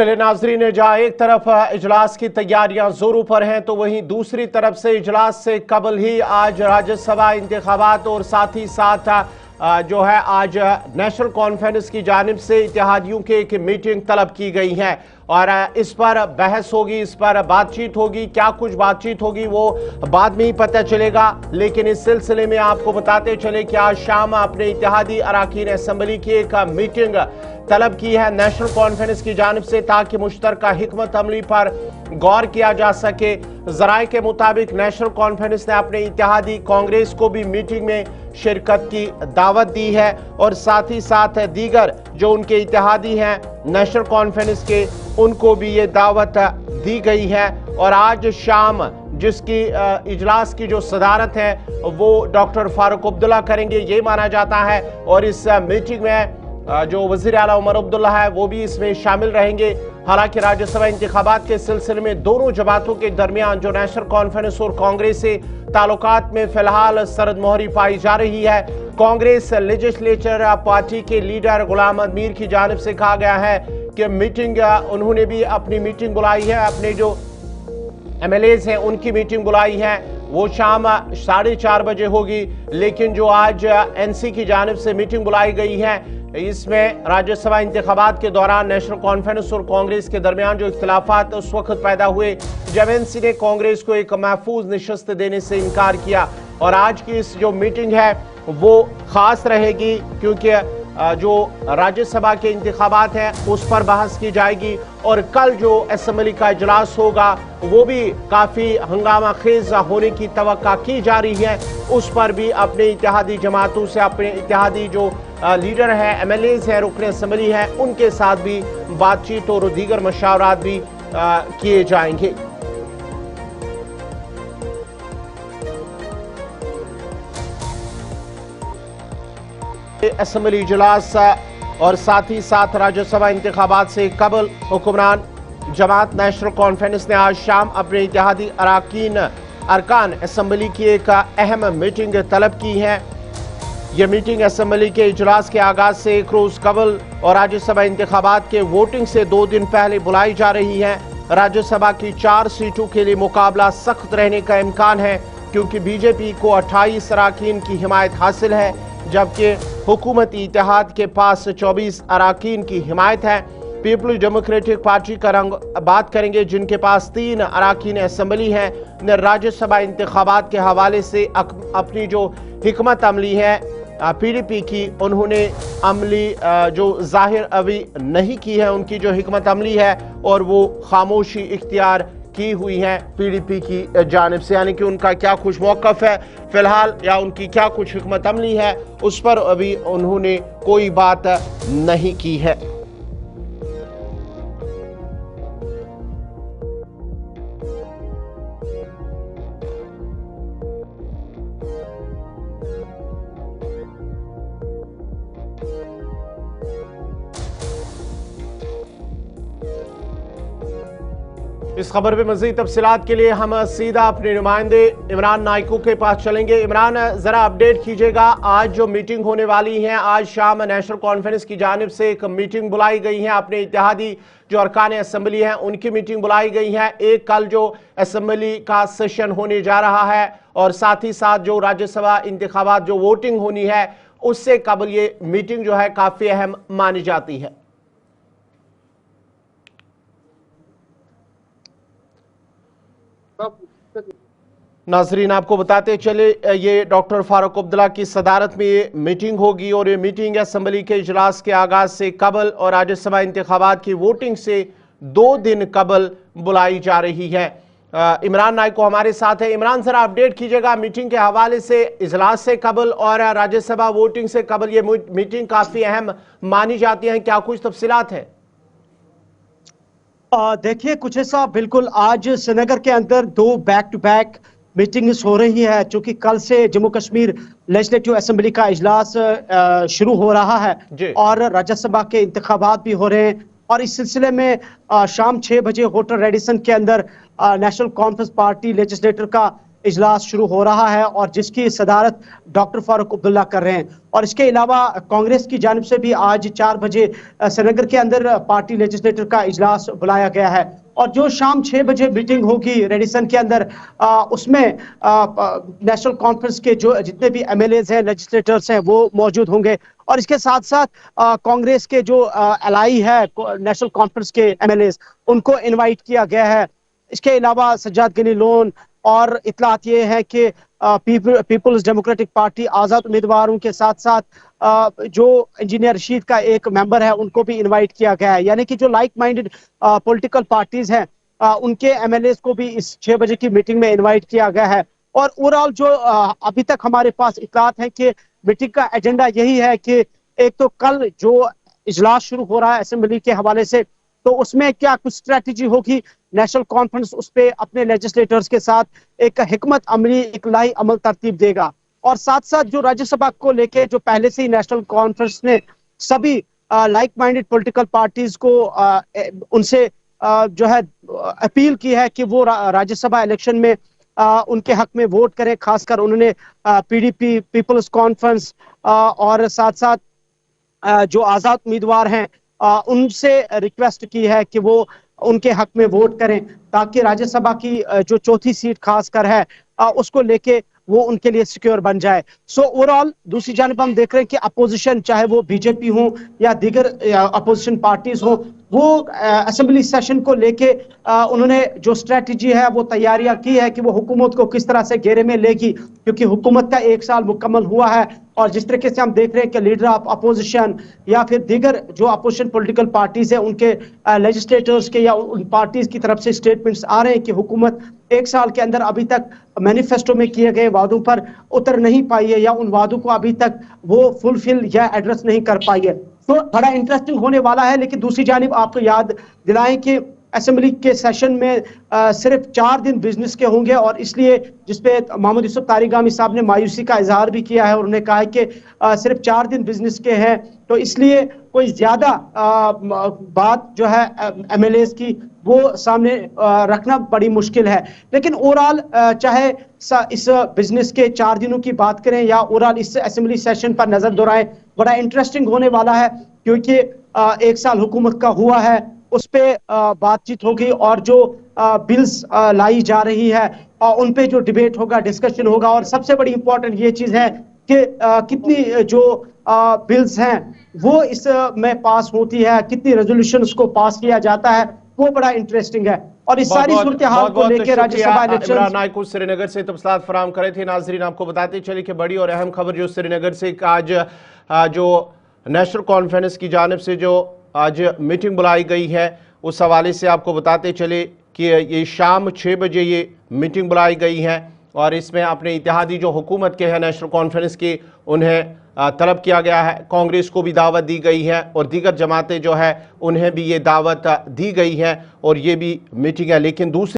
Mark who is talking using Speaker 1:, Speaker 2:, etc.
Speaker 1: चले नाजरीन, जहाँ एक तरफ इजलास की तैयारियां जोरों पर हैं तो वहीं दूसरी तरफ से इजलास से कबल ही आज राज्यसभा इंतखाबात और साथ ही साथ जो है आज नेशनल कॉन्फ्रेंस की जानिब से इत्तेहादियों की एक मीटिंग तलब की गई है और इस पर बहस होगी, इस पर बातचीत होगी। क्या कुछ बातचीत होगी वो बाद में ही पता चलेगा, लेकिन इस सिलसिले में आपको बताते चले कि आज शाम अपने इत्तेहादी अराकीन असेंबली की एक मीटिंग तलब की है नेशनल कॉन्फ्रेंस की जानिब से ताकि मुश्तरका हिकमत अमली पर गौर किया जा सके। जराए के मुताबिक नेशनल कॉन्फ्रेंस ने अपने इत्तेहादी कांग्रेस को भी मीटिंग में शिरकत की दावत दी है और साथ ही साथ दीगर जो उनके इत्तेहादी हैं नेशनल कॉन्फ्रेंस के, उनको भी ये दावत दी गई है। और आज शाम जिसकी इजलास की जो सदारत है वो डॉक्टर फारूक अब्दुल्ला करेंगे, ये माना जाता है। और इस मीटिंग में जो वज़ीर आला उमर अब्दुल्ला है वो भी इसमें शामिल रहेंगे। हालांकि राज्यसभा इंतखाबात के सिलसिले में दोनों जमातों के दरमियान जो नेशनल कॉन्फ्रेंस और कांग्रेस से ताल्लुकात में फिलहाल सरद मोहरी पाई जा रही है। कांग्रेस लेजिस्लेचर पार्टी के लीडर गुलाम अहमद मीर की जानिब से कहा गया है कि मीटिंग उन्होंने भी अपनी मीटिंग बुलाई है, अपने जो MLAs हैं उनकी मीटिंग बुलाई है, वो शाम 4:30 बजे होगी। लेकिन जो आज NC की जानिब से मीटिंग बुलाई गई है इसमें राज्यसभा इंतखाबात के दौरान नेशनल कॉन्फ्रेंस और कांग्रेस के दरमियान जो इख्तिलाफात उस वक्त पैदा हुए जब NC ने कांग्रेस को एक महफूज निशस्त देने से इनकार किया। और आज की इस जो मीटिंग है वो खास रहेगी क्योंकि जो राज्यसभा के इंतखाबात हैं उस पर बहस की जाएगी और कल जो असेंबली का इजलास होगा वो भी काफ़ी हंगामा खेज होने की तवक्का की जा रही है। उस पर भी अपने इत्तेहादी जमातों से, अपने इत्तेहादी जो लीडर हैं, MLAs हैं, रुकन असेंबली हैं, उनके साथ भी बातचीत और दीगर मशावरात भी किए जाएंगे। असेंबली इजलास और साथ ही साथ राज्यसभा इंतखाबात से कबल हुक्मरान जमात नेशनल कॉन्फ्रेंस ने आज शाम अपने इत्तेहादी अरकान असेंबली की एक अहम मीटिंग तलब की है। यह मीटिंग असेंबली के इजलास के आगाज से एक रोज कबल और राज्यसभा इंतखाबात के वोटिंग से 2 दिन पहले बुलाई जा रही है। राज्यसभा की 4 सीटों के लिए मुकाबला सख्त रहने का इम्कान है क्योंकि BJP को 28 अराकीन की हिमायत हासिल है जबकि हुकूमती इत्तेहाद के पास 24 अराकीन की हिमायत है। पीपल्स डेमोक्रेटिक पार्टी का रंग बात करेंगे जिनके पास 3 अराकीन असेंबली हैं। राज्यसभा इंतखाबात के हवाले से अपनी जो हिकमत अमली है PDP की, उन्होंने अमली जो जाहिर अभी नहीं की है, उनकी जो हिकमत अमली है और वो खामोशी इख्तियार की हुई है PDP की जानिब से, यानी कि उनका क्या कुछ मौक़िफ़ है फिलहाल या उनकी क्या कुछ हिकमत अमली है उस पर अभी उन्होंने कोई बात नहीं की है। इस खबर पे मज़ीद तफसीलात के लिए हम सीधा अपने नुमाइंदे इमरान नाइको के पास चलेंगे। इमरान, ज़रा अपडेट कीजिएगा, आज जो मीटिंग होने वाली है, आज शाम नेशनल कॉन्फ्रेंस की जानिब से एक मीटिंग बुलाई गई है, अपने इत्तेहादी जो अरकान असेंबली हैं उनकी मीटिंग बुलाई गई है। एक कल जो असेंबली का सेशन होने जा रहा है और साथ ही साथ जो राज्यसभा इंतखाबात जो वोटिंग होनी है उससे कबल ये मीटिंग जो है काफ़ी अहम मानी जाती है। नाजरीन, आपको बताते चले ये डॉक्टर फारूक अब्दुल्ला की सदारत में ये मीटिंग होगी और ये मीटिंग असेंबली के इजलास के आगाज से कबल और राज्यसभा इंतखाबात की वोटिंग से 2 दिन कबल बुलाई जा रही है। इमरान नाइको हमारे साथ है। इमरान, जरा अपडेट कीजिएगा मीटिंग के हवाले से, इजलास से कबल और राज्यसभा वोटिंग से कबल ये मीटिंग काफी अहम मानी जाती है, क्या कुछ तफसीलात है?
Speaker 2: देखिए कुछ ऐसा, बिल्कुल आज श्रीनगर के अंदर 2 बैक टू बैक मीटिंग्स हो रही है चूंकि कल से जम्मू कश्मीर लेजिस्लेटिव असेंबली का इजलास शुरू हो रहा है और राज्यसभा के इंतखाबात भी हो रहे हैं। और इस सिलसिले में शाम 6 बजे होटल रेडिसन के अंदर नेशनल कॉन्फ्रेंस पार्टी लेजिस्लेटर का इजलास शुरू हो रहा है और जिसकी सदारत डॉक्टर फारूक अब्दुल्ला कर रहे हैं। और इसके अलावा कांग्रेस की जानिब से भी आज 4 बजे श्रीनगर के अंदर पार्टी लेजिस्लेटर का इजलास बुलाया गया है और जो शाम 6 बजे मीटिंग होगी रेडिसन के अंदर उसमें नेशनल कॉन्फ्रेंस के जो जितने भी एमएलएज हैं, लेजिस्लेटर्स हैं, वो मौजूद होंगे। और इसके साथ साथ कांग्रेस के जो एलआई है नेशनल कॉन्फ्रेंस के एमएलएज, उनको इनवाइट किया गया है। इसके अलावा सज्जाद गनी लोन और इतलात ये है कि पीपल्स डेमोक्रेटिक पार्टी आज़ाद उम्मीदवारों के साथ साथ जो इंजीनियर रशीद का एक मेंबर है उनको भी इनवाइट किया गया है। यानी कि जो लाइक माइंडेड पॉलिटिकल पार्टीज हैं उनके एमएलए को भी इस 6 बजे की मीटिंग में इनवाइट किया गया है। और ओवरऑल जो अभी तक हमारे पास इतलात है कि मीटिंग का एजेंडा यही है कि एक तो कल जो इजलास शुरू हो रहा है असेंबली के हवाले से, तो उसमें क्या कुछ स्ट्रैटेजी होगी, नेशनल कॉन्फ्रेंस उस पर अपने लेजिस्लेटर्स के साथ एक हिकमत अमली, एक लाही अमल तरतीब देगा। और साथ साथ जो राज्यसभा को लेके जो पहले से ही नेशनल कॉन्फ्रेंस ने सभी लाइक माइंडेड पॉलिटिकल पार्टीज को उनसे जो है अपील की है कि वो राज्यसभा इलेक्शन में उनके हक में वोट करें। खासकर उन्होंने पीडीपी, पीपल्स कॉन्फ्रेंस और साथ साथ जो आज़ाद उम्मीदवार हैं उनसे रिक्वेस्ट की है कि वो उनके हक में वोट करें ताकि राज्यसभा की जो चौथी सीट खासकर है उसको लेके वो उनके लिए सिक्योर बन जाए। सो ओवरऑल दूसरी जानिब हम देख रहे हैं कि अपोजिशन, चाहे वो बीजेपी हो या दीगर अपोजिशन पार्टीज हो, वो असेंबली सेशन को लेके उन्होंने जो स्ट्रेटजी है वो तैयारियां की है कि वो हुकूमत को किस तरह से घेरे में लेगी, क्योंकि हुकूमत का 1 साल मुकम्मल हुआ है। और जिस तरीके से हम देख रहे हैं कि लीडर ऑफ अपोजिशन या फिर दीगर जो अपोजिशन पॉलिटिकल पार्टीज है उनके लेजिस्लेटर्स के या उन पार्टीज की तरफ से स्टेटमेंट्स आ रहे हैं कि हुकूमत 1 साल के अंदर अभी तक मैनिफेस्टो में किए गए वादों पर उतर नहीं पाई है या उन वादों को अभी तक वो फुलफिल या एड्रेस नहीं कर पाई है। तो बड़ा इंटरेस्टिंग होने वाला है। लेकिन दूसरी जानिब आपको याद दिलाएं कि असेंबली के सेशन में सिर्फ 4 दिन बिजनेस के होंगे और इसलिए जिसपे मोहम्मद यूसुफ तारिगामी साहब ने मायूसी का इजहार भी किया है और उन्होंने कहा है कि सिर्फ 4 दिन बिजनेस के हैं, तो इसलिए कोई ज्यादा बात जो है एमएलएज की वो सामने रखना बड़ी मुश्किल है। लेकिन ओवरऑल चाहे इस बिजनेस के 4 दिनों की बात करें या ओवरऑल इस असेंबली सेशन पर नजर दौड़ाएं, बड़ा इंटरेस्टिंग होने वाला है क्योंकि 1 साल हुकूमत का हुआ है, उस पे बातचीत होगी और जो बिल्स लाई जा रही है उन पे जो डिबेट होगा, डिस्कशन होगा। और सबसे बड़ी इंपॉर्टेंट ये चीज है कि कितनी जो बिल्स हैं वो इस में पास होती है, कितनी रेजोल्यूशंस को पास किया जाता है, वो बड़ा इंटरेस्टिंग है। और इस सारी सूरत हाल को लेकर राज्यसभा इलेक्शन
Speaker 1: इमरान नाइकू श्रीनगर से तफसीलात फराहम करे थे। नाजरीन आपको बताते चले कि बड़ी और अहम खबर जो श्रीनगर से आज जो नेशनल कॉन्फ्रेंस की जानिब से जो आज मीटिंग बुलाई गई है उस हवाले से आपको बताते चले कि ये शाम 6 बजे ये मीटिंग बुलाई गई है और इसमें अपने इत्तेहादी जो हुकूमत के हैं नेशनल कॉन्फ्रेंस की उन्हें तलब किया गया है। कांग्रेस को भी दावत दी गई है और दीगर जमातें जो है उन्हें भी ये दावत दी गई है और ये भी मीटिंग है। लेकिन दूसरी